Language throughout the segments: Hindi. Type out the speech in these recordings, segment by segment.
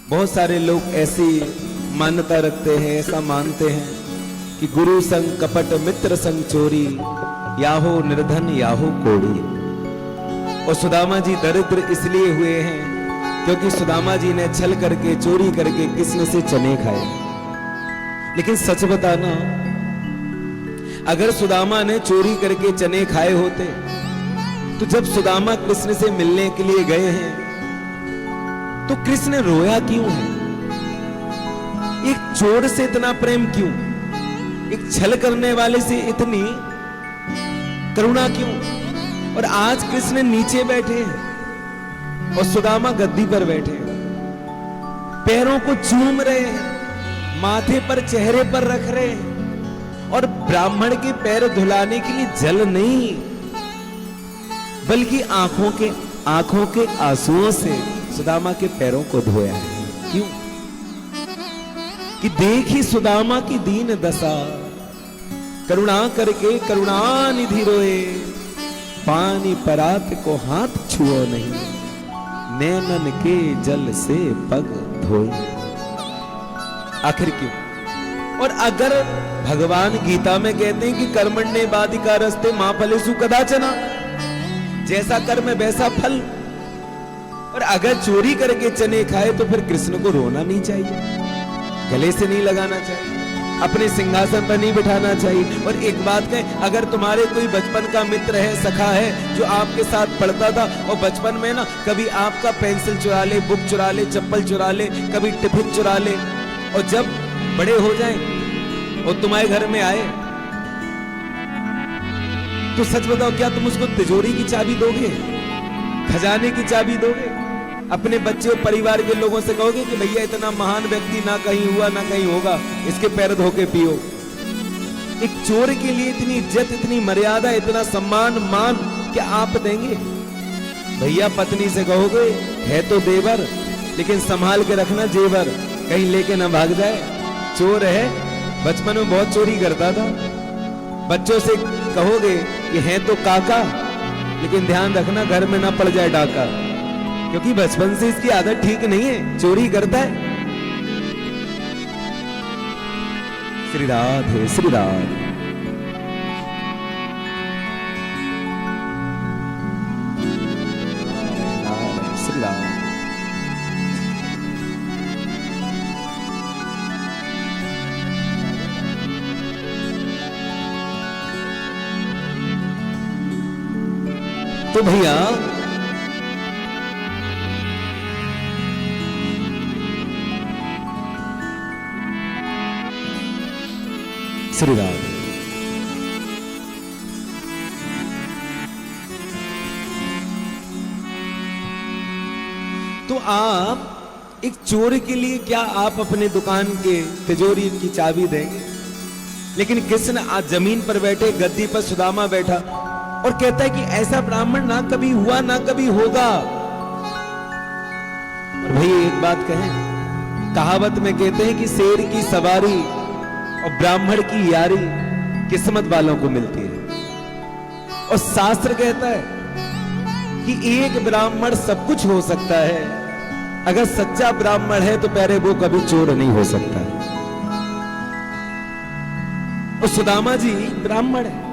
बहुत सारे लोग ऐसी मान्यता रखते हैं, ऐसा मानते हैं कि गुरु संग कपट मित्र संग चोरी, याहो निर्धन याहो कोड़ी। और सुदामा जी दरिद्र इसलिए हुए हैं क्योंकि सुदामा जी ने छल करके चोरी करके कृष्ण से चने खाए। लेकिन सच बताना, अगर सुदामा ने चोरी करके चने खाए होते तो जब सुदामा कृष्ण से मिलने के लिए गए हैं तो कृष्ण रोया क्यों है? एक चोर से इतना प्रेम क्यों? एक छल करने वाले से इतनी करुणा क्यों? और आज कृष्ण नीचे बैठे हैं और सुदामा गद्दी पर बैठे हैं, पैरों को चूम रहे हैं, माथे पर चेहरे पर रख रहे हैं, और ब्राह्मण के पैर धुलाने के लिए जल नहीं बल्कि आंखों के आंसुओं से सुदामा के पैरों को धोया है। क्यों? कि देखी सुदामा की दीन दशा, करुणा करके करुणानिधि रोए, पानी परात को हाथ छुओ नहीं, नैनन के जल से पग धोए। आखिर क्यों? और अगर भगवान गीता में कहते हैं कि कर्मण्ये बाधिकारस्ते मा फलेषु कदाचन, जैसा कर्म वैसा फल, और अगर चोरी करके चने खाए तो फिर कृष्ण को रोना नहीं चाहिए, गले से नहीं लगाना चाहिए, अपने सिंहासन पर नहीं बिठाना चाहिए। और एक बात कहें, अगर तुम्हारे कोई बचपन का मित्र है, सखा है, जो आपके साथ पढ़ता था और बचपन में ना कभी आपका पेंसिल चुरा ले, बुक चुरा ले, चप्पल चुरा ले, कभी टिफिन चुरा ले, और जब बड़े हो जाएं और तुम्हारे घर में आए तो सच बताओ, क्या तुम उसको तिजोरी की चाबी दोगे? खजाने की चाबी दोगे? अपने बच्चे और परिवार के लोगों से कहोगे कि भैया इतना महान व्यक्ति ना कहीं हुआ ना कहीं होगा, इसके पैर धो के पियो? एक चोर के लिए इतनी इज्जत, इतनी मर्यादा, इतना सम्मान मान क्या आप देंगे? भैया पत्नी से कहोगे है तो देवर, लेकिन संभाल के रखना जेवर, कहीं लेके ना भाग जाए। चोर है, बचपन में बहुत चोरी करता था। बच्चों से कहोगे कि है तो काका, लेकिन ध्यान रखना घर में ना पड़ जाए डाका, क्योंकि बचपन से इसकी आदत ठीक नहीं है, चोरी करता है। श्री राधे श्री राधे। श्री राधे। तो भैया श्री राम, तो आप एक चोर के लिए क्या आप अपने दुकान के तिजोरी की चाबी देंगे? लेकिन कृष्ण आज जमीन पर बैठे, गद्दी पर सुदामा बैठा और कहता है कि ऐसा ब्राह्मण ना कभी हुआ ना कभी होगा। और भाई एक बात कहें, कहावत में कहते हैं कि शेर की सवारी और ब्राह्मण की यारी किस्मत वालों को मिलती है। और शास्त्र कहता है कि एक ब्राह्मण सब कुछ हो सकता है, अगर सच्चा ब्राह्मण है तो प्यारे वो कभी चोर नहीं हो सकता है। और सुदामा जी ब्राह्मण है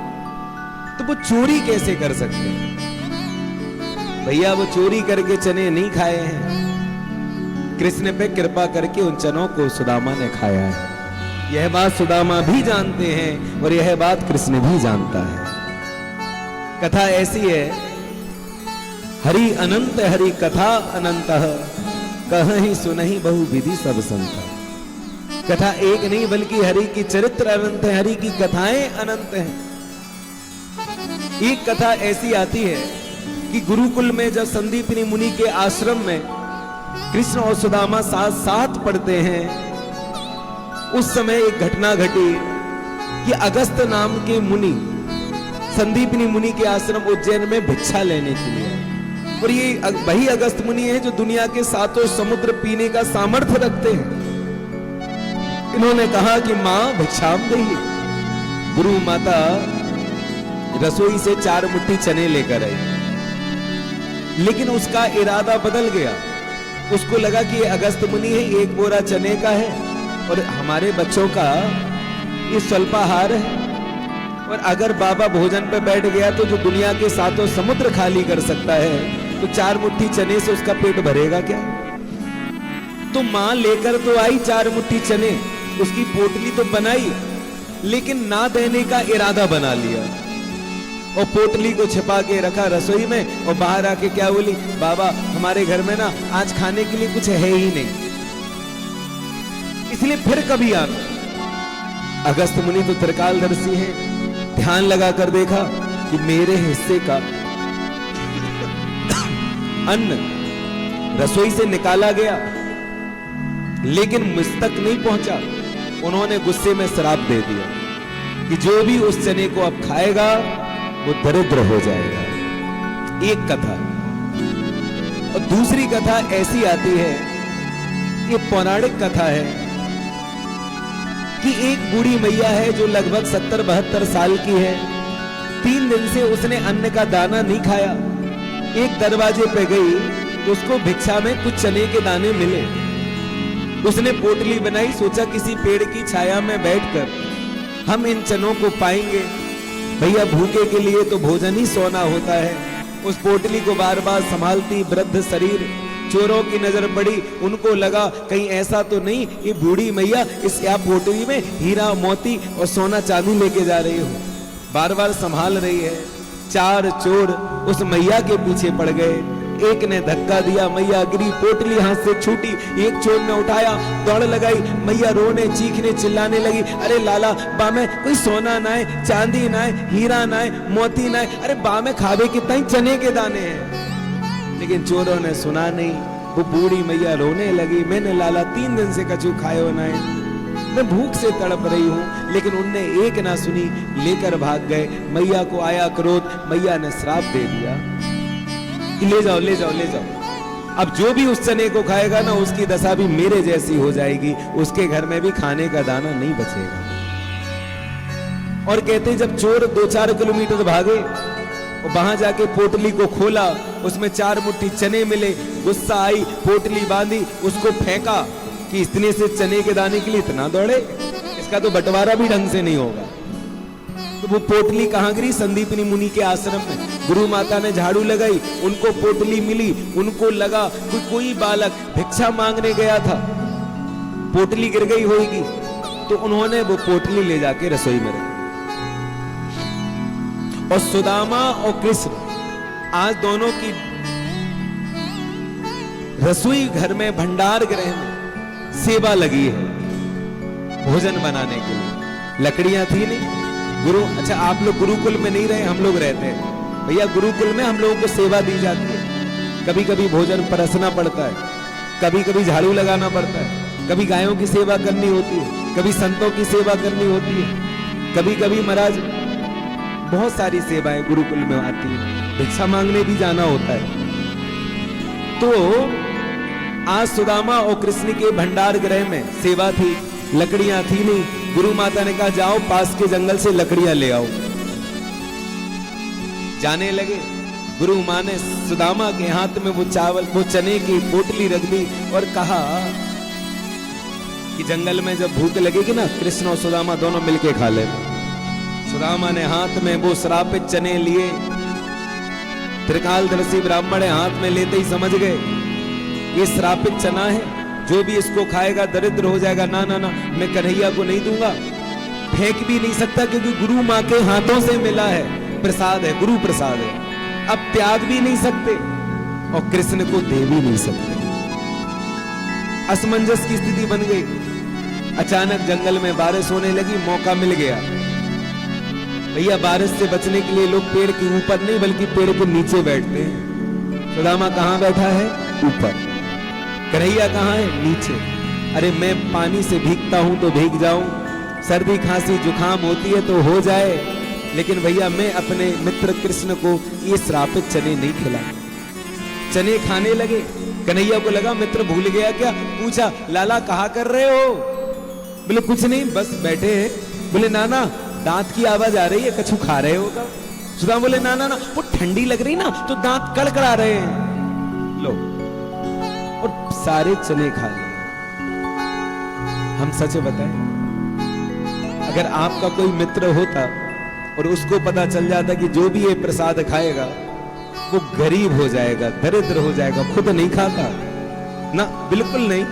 तो वो चोरी कैसे कर सकते हैं? भैया वो चोरी करके चने नहीं खाए हैं, कृष्ण पे कृपा करके उन चनों को सुदामा ने खाया है। यह बात सुदामा भी जानते हैं और यह बात कृष्ण भी जानता है। कथा ऐसी है, हरि अनंत हरि कथा अनंत, कहीं सुनहि बहु विधि सब संत। कथा एक नहीं बल्कि हरि की चरित्र अनंत है, हरि की कथाएं अनंत हैं। एक कथा ऐसी आती है कि गुरुकुल में जब संदीपनी मुनि के आश्रम में कृष्ण और सुदामा साथ साथ पढ़ते हैं, उस समय एक घटना घटी कि अगस्त नाम के मुनि संदीपनी मुनि के आश्रम उज्जैन में भिक्षा लेने के लिए, और ये वही अगस्त मुनि है जो दुनिया के सातों समुद्र पीने का सामर्थ्य रखते हैं। इन्होंने कहा कि मां भिक्षाम दही। गुरु माता रसोई से 4 मुट्ठी चने लेकर आई, लेकिन उसका इरादा बदल गया। उसको लगा कि ये अगस्त मुनि है, एक बोरा चने का है और हमारे बच्चों का ये स्वल्पाहार है, और अगर बाबा भोजन पे बैठ गया तो जो दुनिया के सातों समुद्र खाली कर सकता है, तो 4 मुट्ठी चने से उसका पेट भरेगा क्या? तो मां लेकर तो आई 4 मुट्ठी चने, उसकी पोटली तो बनाई, लेकिन ना देने का इरादा बना लिया और पोटली को छिपा के रखा रसोई में, और बाहर आके क्या बोली, बाबा हमारे घर में ना आज खाने के लिए कुछ है ही नहीं, इसलिए फिर कभी आना। अगस्त मुनि तो त्रिकालदर्शी हैं, ध्यान लगाकर देखा कि मेरे हिस्से का अन्न रसोई से निकाला गया लेकिन मुझ तक नहीं पहुंचा। उन्होंने गुस्से में श्राप दे दिया कि जो भी उस चने को अब खाएगा वो दरिद्र हो जाएगा। एक कथा। और दूसरी कथा ऐसी आती है, ये पौराणिक कथा है कि एक बूढ़ी मैया है जो लगभग 70-72 साल की है। 3 दिन से उसने अन्न का दाना नहीं खाया। एक दरवाजे पे गई तो उसको भिक्षा में कुछ चने के दाने मिले। उसने पोटली बनाई, सोचा किसी पेड़ की छाया में बैठकर हम इन चनों को पाएंगे। भैया भूखे के लिए तो भोजन ही सोना होता है। उस पोटली को बार बार संभालती, वृद्ध शरीर। चोरों की नजर पड़ी, उनको लगा कहीं ऐसा तो नहीं ये बूढ़ी मैया इस या पोटली में हीरा मोती और सोना चांदी लेके जा रही हो। बार बार संभाल रही है। 4 चोर उस मैया के पीछे पड़ गए। एक ने धक्का दिया, मैया गिरी, पोटली हाथ से छूटी। एक चोर ने उठाया, दौड़ लगाई, मैया रोने चीखने चिल्लाने लगी, अरे लाला बा में कोई सोना ना है, चांदी ना है, हीरा ना है, मोती ना है, अरे बा में खावे कितना ही चने के दाने हैं। लेकिन चोरों ने सुना नहीं। वो बूढ़ी मैया रोने लगी, मैंने लाला 3 दिन से कछु खाए ना है, मैं भूख से तड़प रही हूं। लेकिन उनने एक ना सुनी, लेकर भाग गए। मैया को आया क्रोध, मैया ने श्राप दे दिया, ले जाओ ले जाओ ले जाओ। अब जो भी उस चने को खाएगा ना, उसकी दशा भी मेरे जैसी हो जाएगी, उसके घर में भी खाने का दाना नहीं बचेगा। और कहते जब चोर 2-4 किलोमीटर भागे और वहां जाके पोटली को खोला, उसमें 4 मुट्ठी चने मिले। गुस्सा आई, पोटली बांधी, उसको फेंका कि इतने से चने के दाने के लिए इतना दौड़े, इसका तो बंटवारा भी ढंग से नहीं होगा। तो वो पोटली कहां गिरी? संदीपनी मुनि के आश्रम में। गुरु माता ने झाड़ू लगाई, उनको पोटली मिली। उनको लगा कोई बालक भिक्षा मांगने गया था, पोटली गिर गई होगी, तो उन्होंने वो पोटली ले जाके रसोई में रखी। और सुदामा और कृष्ण आज दोनों की रसोई घर में, भंडार गृह में सेवा लगी है भोजन बनाने के लिए। लकड़ियां थी नहीं। अच्छा आप लोग गुरुकुल में नहीं रहे, हम लोग रहते हैं भैया। गुरुकुल में हम लोगों को सेवा दी जाती है। कभी कभी भोजन परसना पड़ता है, कभी कभी झाड़ू लगाना पड़ता है, कभी गायों की सेवा करनी होती है, कभी संतों की सेवा करनी होती है, कभी कभी महाराज बहुत सारी सेवाएं गुरुकुल में आती है। भिक्षा मांगने भी जाना होता है। तो आज सुदामा और कृष्ण के भंडार गृह में सेवा थी। लकड़ियां थी नहीं। गुरु माता ने कहा जाओ पास के जंगल से लकड़ियां ले आओ। जाने लगे। गुरु मां ने सुदामा के हाथ में वो चने की पोटली रख दी और कहा कि जंगल में जब भूख लगेगी ना, कृष्ण और सुदामा दोनों मिलके खा ले। सुदामा ने हाथ में वो श्रापित चने लिए। त्रिकालदर्शी ब्राह्मण हाथ में लेते ही समझ गए ये श्रापित चना है, जो भी इसको खाएगा दरिद्र हो जाएगा। ना ना ना, मैं कन्हैया को नहीं दूंगा। फेंक भी नहीं सकता क्योंकि गुरु मां के हाथों से मिला है, प्रसाद है, गुरु प्रसाद है। अब त्याग भी नहीं सकते और कृष्ण को दे भी नहीं सकते। असमंजस की स्थिति बन गई। अचानक जंगल में बारिश होने लगी, मौका मिल गया। भैया बारिश से बचने के लिए लोग पेड़ के ऊपर नहीं बल्कि पेड़ के नीचे बैठते हैं। सुदामा कहां बैठा है? ऊपर। कन्हैया कहां है? नीचे। अरे मैं पानी से भीगता हूं तो भीग जाऊं, सर्दी खांसी जुकाम होती है तो हो जाए, लेकिन भैया मैं अपने मित्र कृष्ण को ये श्रापित चने नहीं खिलाऊं। चने खाने लगे। कन्हैया को लगा मित्र भूल गया क्या। पूछा लाला कहा कर रहे हो? बोले कुछ नहीं, बस बैठे हैं। बोले नाना दांत की आवाज आ रही है, कछु खा रहे हो क्या? सुदामा बोले ना ना ना, वो ठंडी लग रही ना तो दांत कड़कड़ा रहे हैं। लो, और सारे चने खा लिए। हम सच बताएं, अगर आपका कोई मित्र होता और उसको पता चल जाता कि जो भी ये प्रसाद खाएगा वो गरीब हो जाएगा, दरिद्र हो जाएगा, खुद नहीं खाता ना, बिल्कुल नहीं,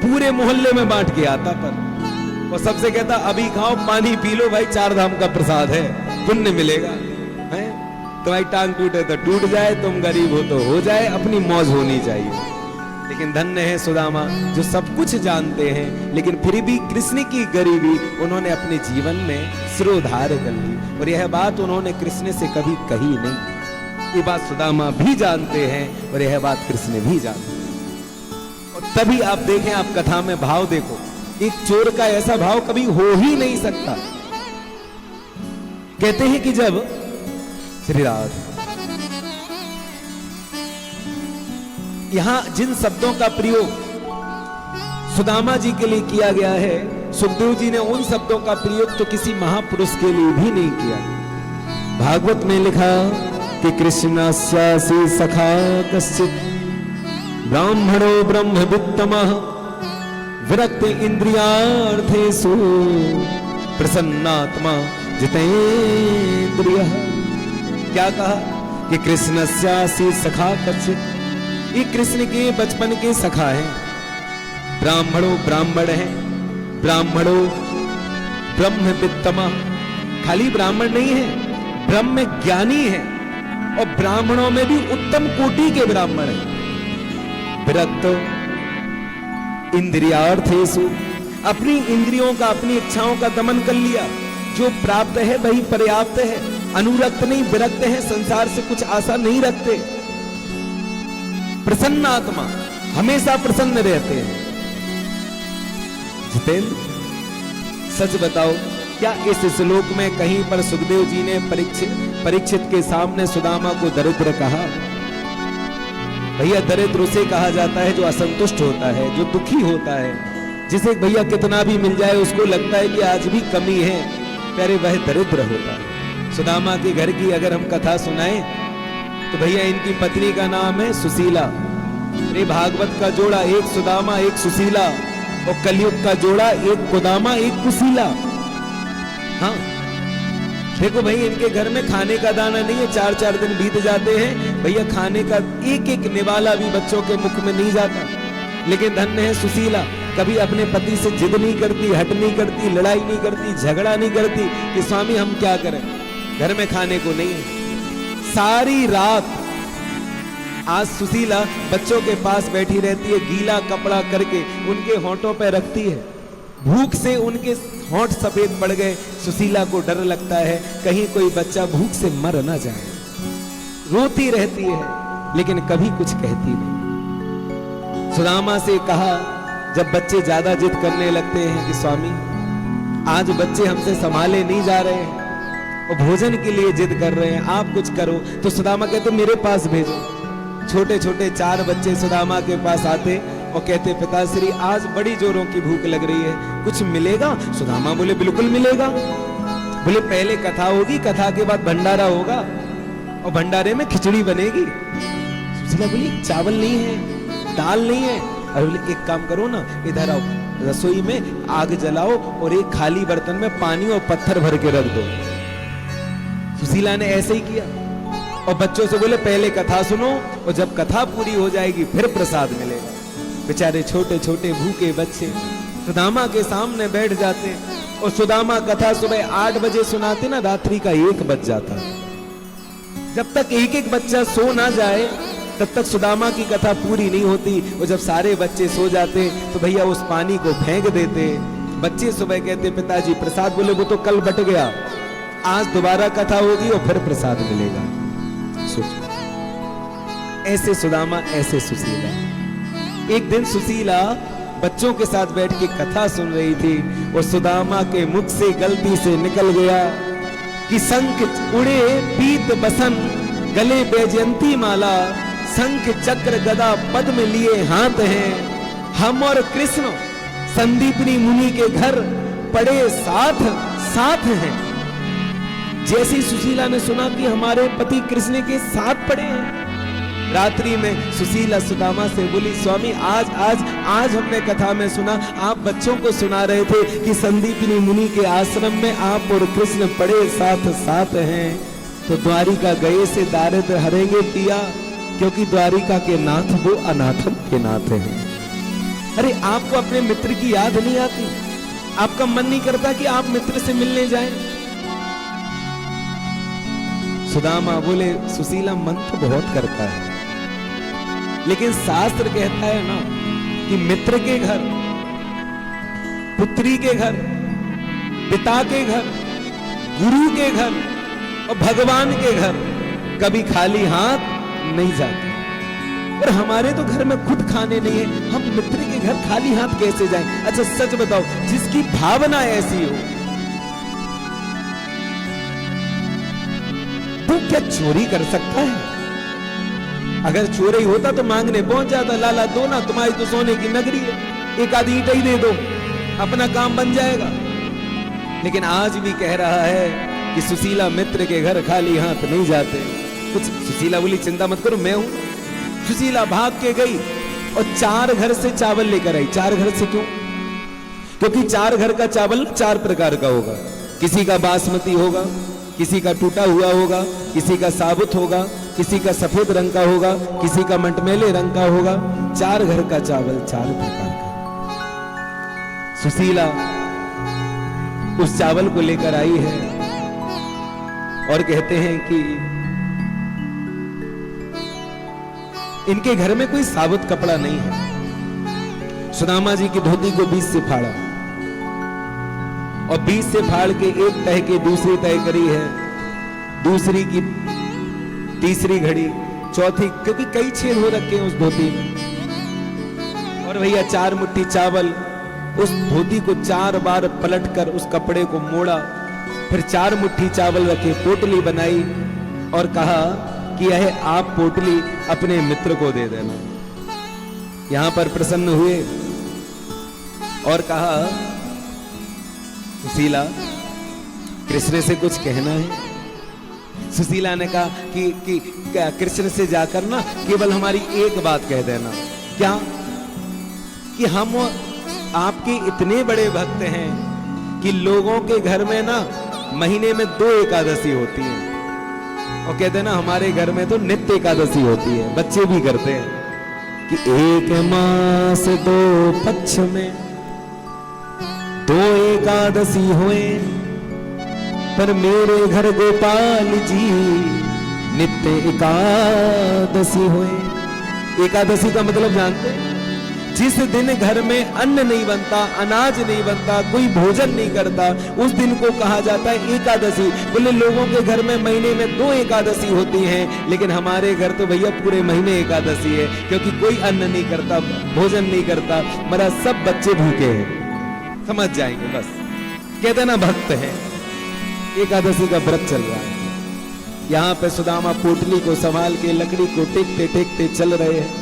पूरे मोहल्ले में बांट के आता पर, और सबसे कहता अभी खाओ, पानी पी लो भाई, 4 धाम का प्रसाद है, पुण्य मिलेगा। है तुम्हारी टांग टूटे तो टूट जाए, तुम गरीब हो तो हो जाए, अपनी मौज होनी चाहिए। लेकिन धन्य है सुदामा जो सब कुछ जानते हैं, लेकिन फिर भी कृष्ण की गरीबी उन्होंने अपने जीवन में सिरोधार्य कर ली, और यह बात उन्होंने कृष्ण से कभी कही नहीं। ये बात सुदामा भी जानते हैं और यह बात कृष्ण भी जानते हैं। और तभी आप देखें, आप कथा में भाव देखो, एक चोर का ऐसा भाव कभी हो ही नहीं सकता। कहते हैं कि जब श्री राधे यहां जिन शब्दों का प्रयोग सुदामा जी के लिए किया गया है, सुखदेव जी ने उन शब्दों का प्रयोग तो किसी महापुरुष के लिए भी नहीं किया। भागवत में लिखा कि कृष्णस्यासि सखा कश्चित् ब्राह्मणो ब्रह्मवित्तमः विरक्त इंद्रियार्थेषु प्रसन्नात्मा जितेन्द्रियः। क्या कहा कि कृष्णस्यासि सखा कश्चित्, ये कृष्ण के बचपन के सखा हैं। ब्राह्मणों ब्राह्मण हैं, ब्राह्मणों ब्रह्मवित्तमः, खाली ब्राह्मण नहीं है, ब्रह्म ज्ञानी है, और ब्राह्मणों में भी उत्तम कोटि के ब्राह्मण हैं। विरक्त इंद्रियार्थेषु, अपनी इंद्रियों का, अपनी इच्छाओं का दमन कर लिया, जो प्राप्त है वही पर्याप्त है, अनुरक्त नहीं, विरक्त है, संसार से कुछ आशा नहीं रखते। प्रसन्न आत्मा, हमेशा प्रसन्न रहते हैं। जितेंद्र, सच बताओ, क्या इस श्लोक में कहीं पर सुखदेव जी ने परीक्षित के सामने सुदामा को दरिद्र कहा? भैया दरिद्र उसे कहा जाता है जो असंतुष्ट होता है, जो दुखी होता है, जिसे भैया कितना भी मिल जाए उसको लगता है कि आज भी कमी है, प्यारे वह दरिद्र होता है। सुदामा के घर की अगर हम कथा सुनाएं तो भैया इनकी पत्नी का नाम है सुशीला। अरे भागवत का जोड़ा एक सुदामा एक सुशीला, और कलयुग का जोड़ा एक कुदामा एक कुशीला। हाँ देखो भाई, इनके घर में खाने का दाना नहीं है, 4-4 दिन बीत जाते हैं भैया, खाने का एक एक निवाला भी बच्चों के मुख में नहीं जाता। लेकिन धन्य है सुशीला, कभी अपने पति से जिद नहीं करती, हट नहीं करती, लड़ाई नहीं करती, झगड़ा नहीं करती कि स्वामी हम क्या करें, घर में खाने को नहीं है। सारी रात आज सुशीला बच्चों के पास बैठी रहती है, गीला कपड़ा करके उनके होंठों पे रखती है। भूख से उनके होंठ सफेद पड़ गए, सुशीला को डर लगता है कहीं कोई बच्चा भूख से मर ना जाए। रोती रहती है लेकिन कभी कुछ कहती नहीं। सुदामा से कहा, जब बच्चे ज्यादा जिद करने लगते हैं कि स्वामी आज बच्चे हमसे संभाले नहीं जा रहे हैं और भोजन के लिए जिद कर रहे हैं, आप कुछ करो, तो सुदामा कहते मेरे पास भेजो। छोटे छोटे 4 बच्चे सुदामा के पास आते और कहते पिताश्री आज बड़ी जोरों की भूख लग रही है, कुछ मिलेगा? सुदामा बोले बिल्कुल मिलेगा। बोले पहले कथा होगी, कथा के बाद भंडारा होगा और भंडारे में खिचड़ी बनेगी। सुशीला बोली चावल नहीं है, दाल नहीं है। अरे बोले एक काम करो ना, इधर आओ, रसोई में आग जलाओ और एक खाली बर्तन में पानी और पत्थर भर के रख दो। सुशीला ने ऐसे ही किया और बच्चों से बोले पहले कथा सुनो और जब कथा पूरी हो जाएगी फिर प्रसाद मिलेगा। बेचारे छोटे छोटे भूखे बच्चे सुदामा के सामने बैठ जाते और सुदामा कथा सुबह 8 बजे सुनाते ना, रात्रि का 1 बज जाता। जब तक एक एक बच्चा सो ना जाए तब तक सुदामा की कथा पूरी नहीं होती। और जब सारे बच्चे सो जाते तो भैया उस पानी को फेंक देते। बच्चे सुबह कहते पिताजी प्रसाद, बोले वो तो कल बट गया, आज दोबारा कथा होगी और फिर प्रसाद मिलेगा। सोचो, ऐसे सुदामा ऐसे सुशीला। एक दिन सुशीला बच्चों के साथ बैठ के कथा सुन रही थी और सुदामा के मुख से गलती से निकल गया कि शंख उड़े पीत बसन, गले वैजयंती माला, शंख चक्र गदा पद्म लिए हाथ हैं, हम और कृष्ण संदीपनी मुनि के घर पड़े साथ साथ हैं। जैसी सुशीला ने सुना कि हमारे पति कृष्ण के साथ पड़े हैं, रात्रि में सुशीला सुदामा से बोली, स्वामी आज हमने कथा में सुना, आप बच्चों को सुना रहे थे कि संदीपनी मुनि के आश्रम में आप और कृष्ण पड़े साथ साथ हैं, तो द्वारिका गए से दारिद्र हरेंगे पिया, क्योंकि द्वारिका के नाथ वो अनाथन के नाथ हैं। अरे आपको अपने मित्र की याद नहीं आती? आपका मन नहीं करता कि आप मित्र से मिलने जाएं? सुदामा बोले, सुशीला मन तो बहुत करता है, लेकिन शास्त्र कहता है ना कि मित्र के घर, पुत्री के घर, पिता के घर, गुरु के घर और भगवान के घर कभी खाली हाथ नहीं जाते। और हमारे तो घर में खुद खाने नहीं है, हम मित्र के घर खाली हाथ कैसे जाएं? अच्छा सच बताओ, जिसकी भावना ऐसी हो वो क्या चोरी कर सकता है? अगर चोरी होता तो मांगने पहुंच जाता, लाला दो ना, तुम्हारी तो सोने की नगरी है, एक आधी ईंट ही दे दो, अपना काम बन जाएगा। लेकिन आज भी कह रहा है कि सुशीला मित्र के घर खाली हाथ नहीं जाते। कुछ सुशीला बोली, चिंता मत करो, मैं हूं। सुशीला भाग के गई और 4 घर से चावल लेकर आई। 4 घर से क्यों? क्योंकि 4 घर का चावल 4 प्रकार का होगा। किसी का बासमती होगा, किसी का टूटा हुआ होगा, किसी का साबुत होगा, किसी का सफेद रंग का होगा, किसी का मटमैले रंग का होगा। 4 घर का चावल 4 प्रकार का। सुशीला उस चावल को लेकर आई है और कहते हैं कि इनके घर में कोई साबुत कपड़ा नहीं है। सुदामा जी की धोती को 20 से फाड़ा और 20 से फाड़ के एक तह के दूसरी तय करी है, दूसरी की तीसरी घड़ी, चौथी, क्योंकि कई छेद हो रखे हैं उस धोती में। और भैया 4 मुट्ठी चावल, उस धोती को 4 बार पलटकर उस कपड़े को मोड़ा, फिर 4 मुट्ठी चावल रखे, पोटली बनाई और कहा कि यह आप पोटली अपने मित्र को दे देना। यहां पर प्रसन्न हुए और कहा, सुशीला कृष्ण से कुछ कहना है? सुशीला ने कहा कि कृष्ण से जाकर ना केवल हमारी एक बात कह देना। क्या? कि हम आपके इतने बड़े भक्त हैं कि लोगों के घर में ना महीने में 2 एकादशी होती है, और कहते हैं ना हमारे घर में तो नित्य एकादशी होती है, बच्चे भी करते हैं कि 1 मास 2 पक्ष में 2 एकादशी हुए, पर मेरे घर गोपाल जी नित्य एकादशी हुए। एकादशी का मतलब जानते हैं? जिस दिन घर में अन्न नहीं बनता, अनाज नहीं बनता, कोई भोजन नहीं करता, उस दिन को कहा जाता है एकादशी। बोले लोगों के घर में महीने में 2 एकादशी होती हैं, लेकिन हमारे घर तो भैया पूरे महीने एकादशी है, क्योंकि कोई अन्न नहीं करता, भोजन नहीं करता, मरा सब बच्चे भूखे हैं। समझ जाएंगे बस, कहते ना भक्त है। एकादशी का व्रत चल रहा है। यहां पे सुदामा पोटली को संभाल के लकड़ी को टेकते टेकते चल रहे हैं।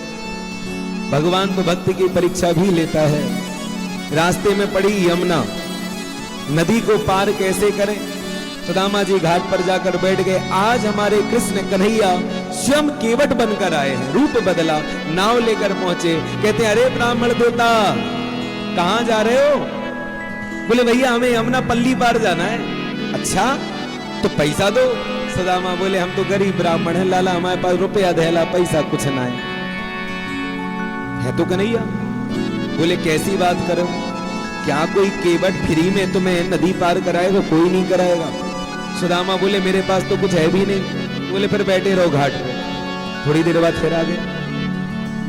भगवान तो भक्ति की परीक्षा भी लेता है। रास्ते में पड़ी यमुना, नदी को पार कैसे करें? सुदामा जी घाट पर जाकर बैठ गए। आज हमारे कृष्ण कन्हैया स्वयं केवट बनकर आए हैं, रूप बदला, नाव लेकर पहुंचे। कहते अरे ब्राह्मण देवता, कहां जा रहे हो? बोले भैया हमें यमुना पल्ली पार जाना है। अच्छा तो पैसा दो। सुदामा बोले हम तो गरीब ब्राह्मण हैं लाला, हमारे पास रुपया धैला पैसा कुछ ना है तो कन्हैया। बोले कैसी बात करो, क्या कोई केवट फ्री में तुम्हें नदी पार कराएगा? कोई नहीं कराएगा। सुदामा बोले मेरे पास तो कुछ है भी नहीं। बोले फिर बैठे रहो घाट पे। थोड़ी देर बाद फिर आ गए,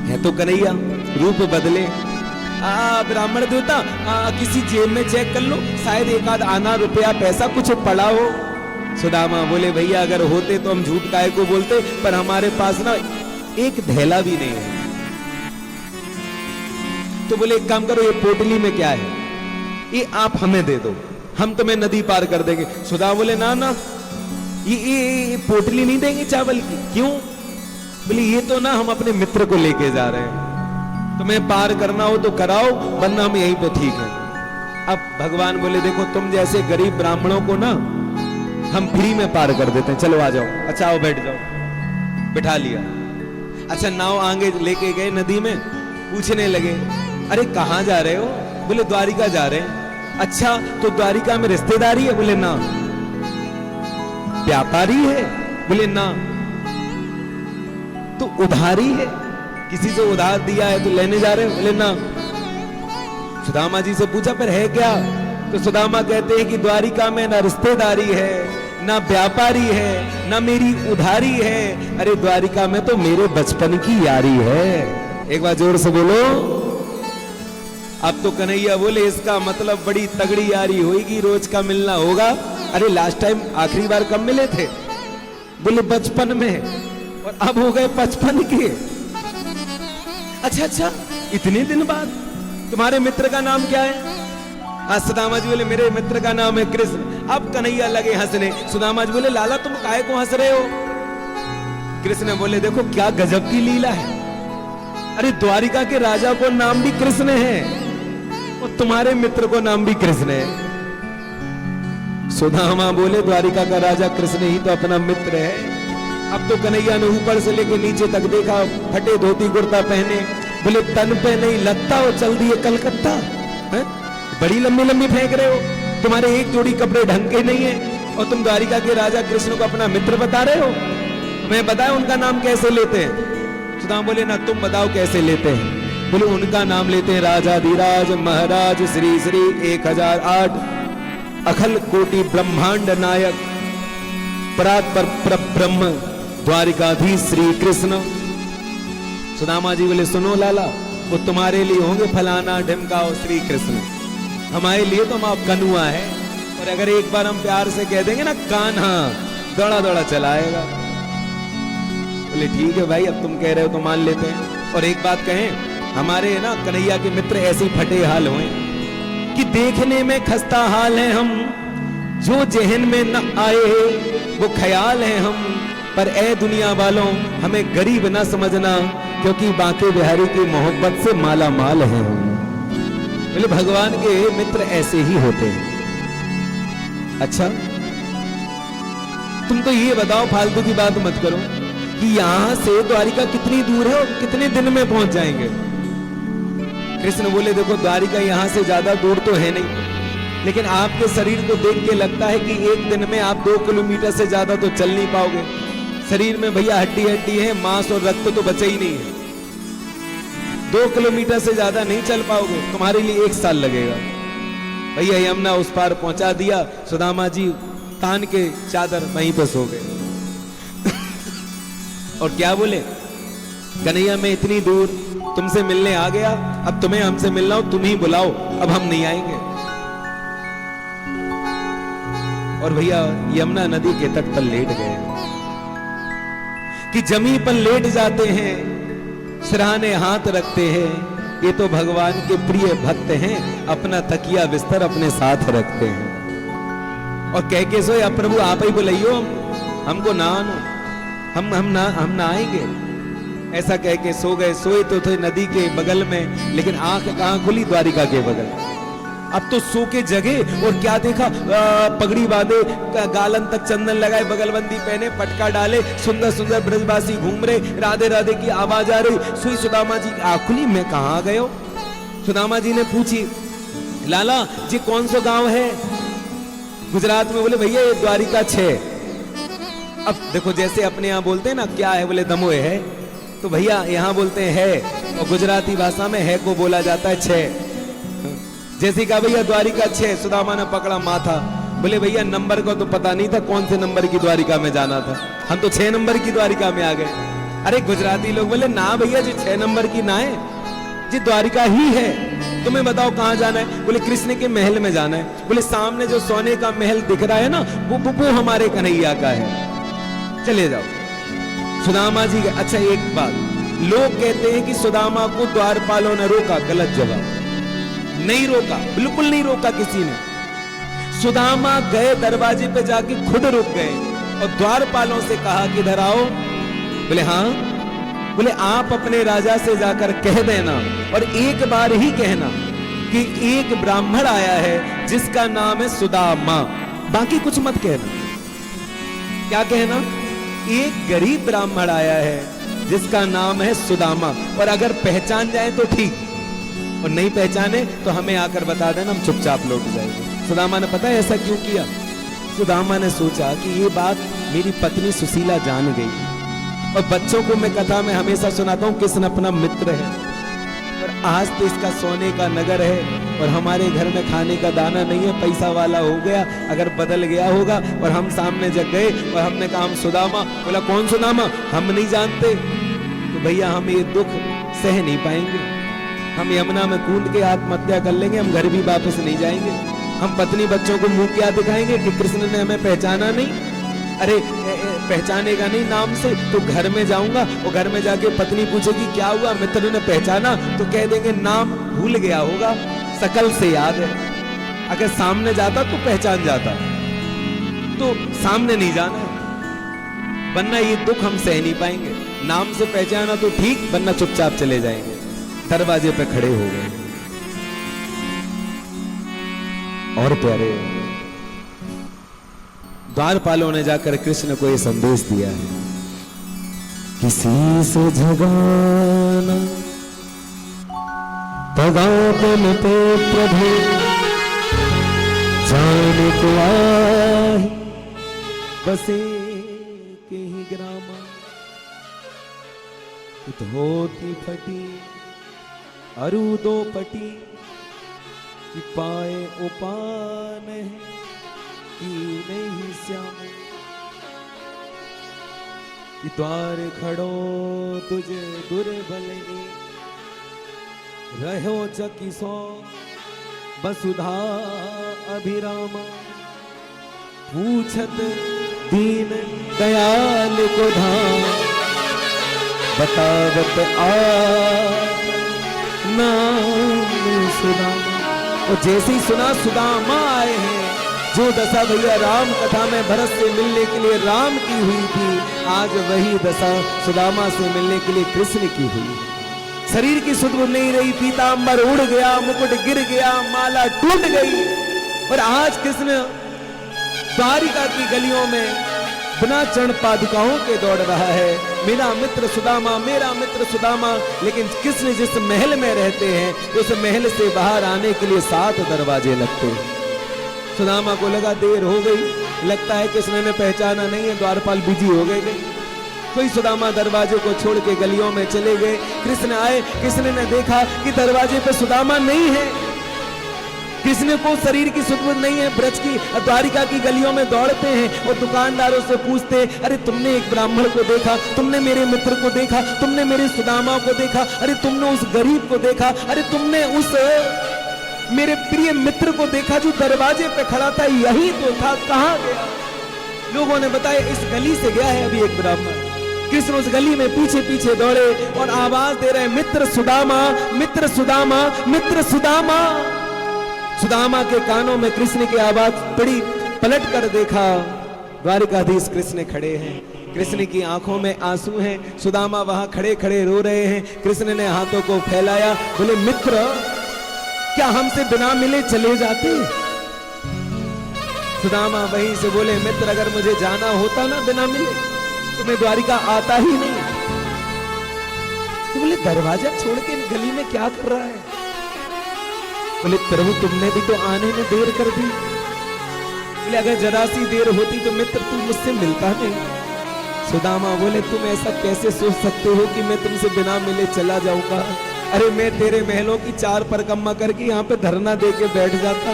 है तो कन्हैया, रूप बदले। ब्राह्मण देवता किसी जेब में चेक कर लो, शायद एक आध आना रुपया पैसा कुछ पड़ा हो। सुदामा बोले भैया अगर होते तो हम झूठ काहे को बोलते, पर हमारे पास ना एक धैला भी नहीं है। तो बोले एक काम करो, ये पोटली में क्या है, ये आप हमें दे दो, हम तुम्हें नदी पार कर देंगे। सुदामा बोले ना ना, ये पोटली नहीं देंगे चावल की। क्यों? बोले ये तो ना हम अपने मित्र को लेके जा रहे हैं, तुम्हें पार करना हो तो कराओ, वरना हम यहीं पे ठीक है। अब भगवान बोले देखो तुम जैसे गरीब ब्राह्मणों को ना हम फ्री में पार कर देते हैं, चलो आ जाओ। अच्छा आओ बैठ जाओ। बिठा लिया। अच्छा नाव आगे लेके गए नदी में, पूछने लगे अरे कहाँ जा रहे हो? बोले द्वारिका जा रहे हैं। अच्छा तो द्वारिका में रिश्तेदारी है? बोले ना। व्यापारी है? बोले ना। तो उधारी है, किसी से उधार दिया है तो लेने जा रहे हो? बोले ना। सुदामा जी से पूछा पर है क्या? तो सुदामा कहते हैं कि द्वारिका में ना रिश्तेदारी है, ना व्यापारी है, ना मेरी उधारी है। अरे द्वारिका में तो मेरे बचपन की यारी है। एक बार जोर से बोलो। अब तो कन्हैया बोले इसका मतलब बड़ी तगड़ी यारी होगी, रोज का मिलना होगा। अरे लास्ट टाइम आखिरी बार कब मिले थे? बोले बचपन में, और अब हो गए 55 के। अच्छा इतने दिन बाद। तुम्हारे मित्र का नाम क्या है? सुदामा जी बोले मेरे मित्र का नाम है कृष्ण। अब कन्हैया लगे हंसने। सुदामा जी बोले लाला तुम काहे को हंस रहे हो? कृष्ण बोले देखो क्या गजब की लीला है। अरे द्वारिका के राजा को नाम भी कृष्ण है और तुम्हारे मित्र को नाम भी कृष्ण है। सुदामा बोले द्वारिका का राजा कृष्ण ही तो अपना मित्र है। अब तो कन्हैया ने ऊपर से लेके नीचे तक देखा, फटे धोती कुर्ता पहने, बोले तन पे नहीं लगता वो चल दिए कलकत्ता है? बड़ी लंबी लंबी फेंक रहे हो, तुम्हारे एक जोड़ी कपड़े ढंग के नहीं है और तुम द्वारिका के राजा कृष्ण को अपना मित्र बता रहे हो। मैं बताया उनका नाम कैसे लेते हैं? सुदामा बोले ना तुम बताओ कैसे लेते हैं। बोले उनका नाम लेते हैं राजाधिराज महाराज श्री श्री 1008 अखिल कोटि ब्रह्मांड नायक परात्पर परब्रह्म द्वारिकाधीश श्री कृष्ण। सुदामा जी बोले सुनो लाला, वो तुम्हारे लिए होंगे फलाना ढिमका और श्री कृष्ण, हमारे लिए तो हम कनुआ है। और अगर एक बार हम प्यार से कह देंगे ना कान्हा, दौड़ा दौड़ा चलाएगा। बोले ठीक है भाई, अब तुम कह रहे हो तो मान लेते हैं। और एक बात कहें, हमारे ना कन्हैया के मित्र ऐसे फटे हाल हुए कि देखने में खस्ता हाल है हम, जो जहन में न आए वो ख्याल है हम। पर ए दुनिया वालों हमें गरीब ना समझना, क्योंकि बांके बिहारी की मोहब्बत से माला माल है हम। बोले भगवान के मित्र ऐसे ही होते हैं। अच्छा तुम तो ये बताओ, फालतू की बात मत करो कि यहां से द्वारिका कितनी दूर है और कितने दिन में पहुंच जाएंगे? कृष्ण बोले देखो द्वारिका यहां से ज्यादा दूर तो है नहीं, लेकिन आपके शरीर को देख के लगता है कि एक दिन में आप 2 किलोमीटर से ज्यादा तो चल नहीं पाओगे। शरीर में भैया हड्डी हड्डी है, मांस और रक्त तो बचे ही नहीं है। 2 किलोमीटर से ज्यादा नहीं चल पाओगे, तुम्हारे लिए 1 साल लगेगा। भैया यमुना उस पार पहुंचा दिया। सुदामा जी तान के चादर वहीं पे सो गए। और क्या बोले, कन्हैया मैं इतनी दूर तुमसे मिलने आ गया, अब तुम्हें हमसे मिलना हो तुम ही बुलाओ, अब हम नहीं आएंगे। और भैया यमुना नदी के तट पर लेट गए कि जमीन पर लेट जाते हैं, सिरहाने हाथ रखते हैं। ये तो भगवान के प्रिय भक्त हैं, अपना तकिया बिस्तर अपने साथ रखते हैं। और कह के सोए प्रभु आप ही बुलाइयो, हमको ना आनो, हम ना आएंगे। ऐसा कह के सो गए। सोए तो थे नदी के बगल में, लेकिन आंख कहां खुली? द्वारिका के बगल। अब तो सो के जगे और क्या देखा, पगड़ी बांधे, गालन तक चंदन लगाए, बगलबंदी पहने, पटका डाले, सुंदर सुंदर ब्रजवासी घूम रहे, राधे राधे की आवाज आ रही। सुई सुदामा जी आंख खुली, मैं कहां आ गए हो? सुदामा जी ने पूछी लाला जी कौन सा गांव है गुजरात में? बोले भैया ये द्वारिका 6। अब देखो जैसे अपने यहाँ बोलते हैं ना क्या है, बोले दमोह है, तो भैया यहाँ बोलते हैं है, और गुजराती भाषा में है को बोला जाता है 6। जैसे कहा भैया द्वारिका 6, सुदामा ने पकड़ा माथा। बोले भैया नंबर का तो पता नहीं था, कौन से नंबर की द्वारिका में जाना था, हम तो 6 नंबर की द्वारिका में आ गए। अरे गुजराती लोग बोले ना भैया जी 6 नंबर की ना है जी, द्वारिका ही है। तुम्हें बताओ कहां जाना है? बोले कृष्ण के महल में जाना है। बोले सामने जो सोने का महल दिख रहा है ना, वो हमारे कन्हैया का है, चले जाओ। सुदामा जी अच्छा एक बात, लोग कहते हैं कि सुदामा को द्वारपालों ने रोका, गलत जवाब। नहीं रोका, बिल्कुल नहीं रोका किसी ने। सुदामा गए दरवाजे पे जाके खुद रुक गए और द्वारपालों से कहा कि इधर आओ। बोले हाँ। बोले आप अपने राजा से जाकर कह देना, और एक बार ही कहना कि एक ब्राह्मण आया है जिसका नाम है सुदामा, बाकी कुछ मत कहना। क्या कहना? एक गरीब ब्राह्मण आया है जिसका नाम है सुदामा। और अगर पहचान जाए तो ठीक, और नहीं पहचाने तो हमें आकर बता देना, हम चुपचाप लौट जाएंगे। सुदामा ने पता है ऐसा क्यों किया? सुदामा ने सोचा कि ये बात मेरी पत्नी सुशीला जान गई, और बच्चों को मैं कथा में हमेशा सुनाता हूँ कृष्ण अपना मित्र है, और आज तो इसका सोने का नगर है और हमारे घर में खाने का दाना नहीं है, पैसा वाला हो गया, अगर बदल गया होगा। और हम सामने जग गए और हमने कहा हम सुदामा। बोला कौन सुदामा? हम नहीं जानते। तो भैया हम ये दुख सह नहीं पाएंगे, हम यमुना में कूद के आत्महत्या कर लेंगे, हम घर भी वापस नहीं जाएंगे। हम पत्नी बच्चों को मुंह क्या दिखाएंगे कि कृष्ण ने हमें पहचाना नहीं? अरे पहचानेगा नहीं नाम से तो घर में जाऊंगा, और घर में जाके पत्नी पूछेगी क्या हुआ, मित्र ने पहचाना? तो कह देंगे नाम भूल गया होगा, शकल से याद है। अगर सामने जाता तो पहचान जाता, तो सामने नहीं जाना है, वरना ये दुख हम सह नहीं पाएंगे। नाम से पहचाना तो ठीक, वरना चुपचाप चले जाएंगे। दरवाजे पे खड़े हो गए। और प्यारे द्वारपालों ने जाकर कृष्ण को यह संदेश दिया है, किसी से झगाना तगापन पे प्रभु जाने को आही, बसे के ही ग्रामा धोती फटी अरु दो पटी, कि पाए उपान है कि नहीं श्याम, कि द्वार खड़ो तुझे दुर्बल रहो चकिसो वसुधा अभिरामा, पूछत दीन दयाल को धाम, बतावत आ नाम सुदामा। और जैसे ही सुना सुदामा आए हैं, जो दशा भैया राम कथा में भरत से मिलने के लिए राम की हुई थी, आज वही दशा सुदामा से मिलने के लिए कृष्ण की हुई। शरीर की सुध नहीं रही, पीतांबर उड़ गया, मुकुट गिर गया, माला टूट गई, और आज कृष्ण द्वारिका की गलियों में बिना चरण पादुकाओं के दौड़ रहा है, मेरा मित्र सुदामा, मेरा मित्र सुदामा। लेकिन कृष्ण जिस महल में रहते हैं, उस महल से बाहर आने के लिए 7 दरवाजे लगते हैं। सुदामा को लगा देर हो गई, लगता है कृष्ण ने पहचाना नहीं है, द्वारपाल बिजी हो गए। कोई सुदामा दरवाजे को छोड़ के गलियों में चले गए। कृष्ण आए, कृष्ण ने देखा कि दरवाजे पे सुदामा नहीं है। कृष्ण को शरीर की सुध नहीं है, ब्रज की द्वारिका की गलियों में दौड़ते हैं और दुकानदारों से पूछते, अरे तुमने एक ब्राह्मण को देखा, तुमने मेरे मित्र को देखा, तुमने मेरे सुदामा को देखा, अरे तुमने उस गरीब को देखा, अरे तुमने उस मेरे प्रिय मित्र को देखा जो दरवाजे पे खड़ा था, यही तो था, कहां गया? लोगों ने बताया इस गली से गया है अभी एक ब्राह्मण। कृष्ण उस गली में पीछे पीछे दौड़े और आवाज दे रहे, मित्र सुदामा, मित्र सुदामा, मित्र सुदामा। सुदामा के कानों में कृष्ण की आवाज पड़ी, पलट कर देखा, द्वारिकाधीश कृष्ण खड़े हैं, कृष्ण की आंखों में आंसू हैं, सुदामा वहां खड़े खड़े रो रहे हैं। कृष्ण ने हाथों को फैलाया, बोले मित्र क्या हमसे बिना मिले चले जाते? सुदामा वहीं से बोले, मित्र अगर मुझे जाना होता ना बिना मिले तो मैं द्वारिका आता ही नहीं। तो बोले दरवाजा छोड़ के गली में क्या कर रहा है? बोले प्रभु तुमने भी तो आने में देर कर दी। बोले अगर जरा सी देर होती तो मित्र तू मुझसे मिलता नहीं। सुदामा बोले तुम ऐसा कैसे सोच सकते हो कि मैं तुमसे बिना मिले चला जाऊंगा? अरे मैं तेरे महलों की 4 परिक्रमा करके यहाँ पे धरना दे के बैठ जाता,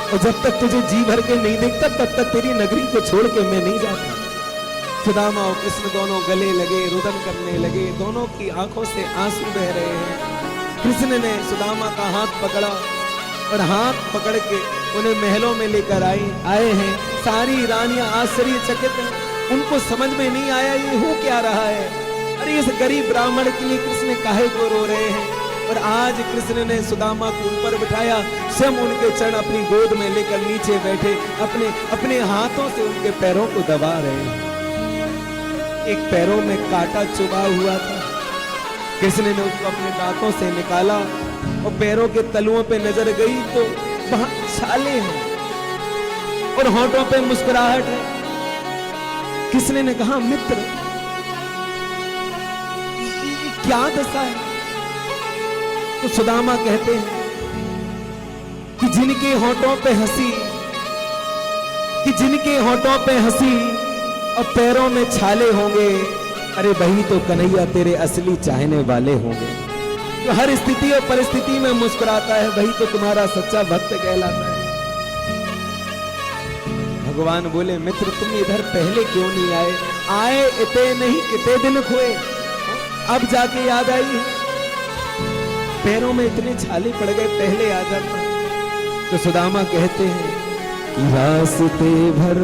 और जब तक तुझे जी भर के नहीं देखता तब तक तेरी नगरी को छोड़ के मैं नहीं जाता। सुदामा और कृष्ण दोनों गले लगे, रुदन करने लगे, दोनों की आंखों से आंसू बह रहे हैं। कृष्ण ने सुदामा का हाथ पकड़ा और हाथ पकड़ के उन्हें महलों में लेकर आए हैं। सारी रानियां आश्चर्यचकित हैं, उनको समझ में नहीं आया ये हो क्या रहा है। अरे इस गरीब ब्राह्मण के लिए कृष्ण काहे को रो रहे हैं? और आज कृष्ण ने सुदामा को ऊपर बिठाया, स्वयं उनके चरण अपनी गोद में लेकर नीचे बैठे, अपने अपने हाथों से उनके पैरों को दबा रहे हैं। एक पैरों में कांटा चुभा हुआ था, कृष्ण ने उसको अपने दांतों से निकाला और पैरों के तलुओं पे नजर गई तो वहां छाले हैं और होंठों पे मुस्कुराहट है। कृष्ण ने कहा मित्र क्या दशा है? तो सुदामा कहते हैं कि जिनके होठों पे हंसी, कि जिनके होठों पे हंसी और पैरों में छाले होंगे, अरे वही तो कन्हैया तेरे असली चाहने वाले होंगे। जो हर स्थिति और परिस्थिति में मुस्कुराता है वही तो तुम्हारा सच्चा भक्त कहलाता है। भगवान बोले मित्र तुम इधर पहले क्यों नहीं आए? आए इतने नहीं कितने दिन हुए, अब जाके याद आई है। पैरों में इतने छाले पड़ गए, पहले आ जाता। तो सुदामा कहते हैं कि रास्ते भर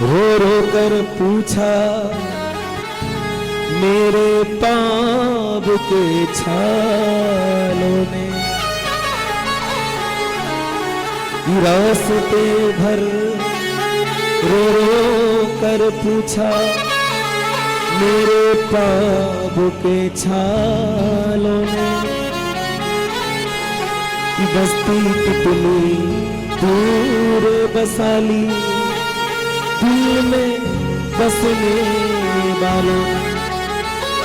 रो रो कर पूछा मेरे पाँव के छालों ने, रास्ते भर रो रो कर पूछा मेरे पाँव के छालों ने, बस्ती कितनी दूर बसाली दिल में बसने वालों।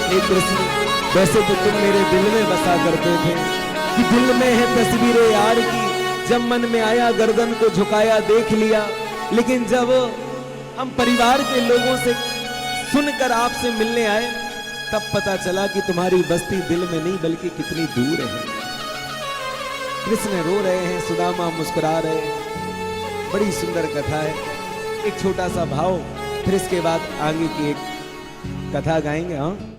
हे कृष्ण वैसे तो तुम मेरे दिल में बसा करते थे कि दिल में है तस्वीरें यार की, जब मन में आया गर्दन को झुकाया देख लिया, लेकिन जब हम परिवार के लोगों से सुनकर आपसे मिलने आए तब पता चला कि तुम्हारी बस्ती दिल में नहीं बल्कि कितनी दूर है। कृष्ण रो रहे हैं, सुदामा मुस्कुरा रहे हैं। बड़ी सुंदर कथा है। एक छोटा सा भाव, फिर इसके बाद आगे की एक कथा गाएंगे। हाँ।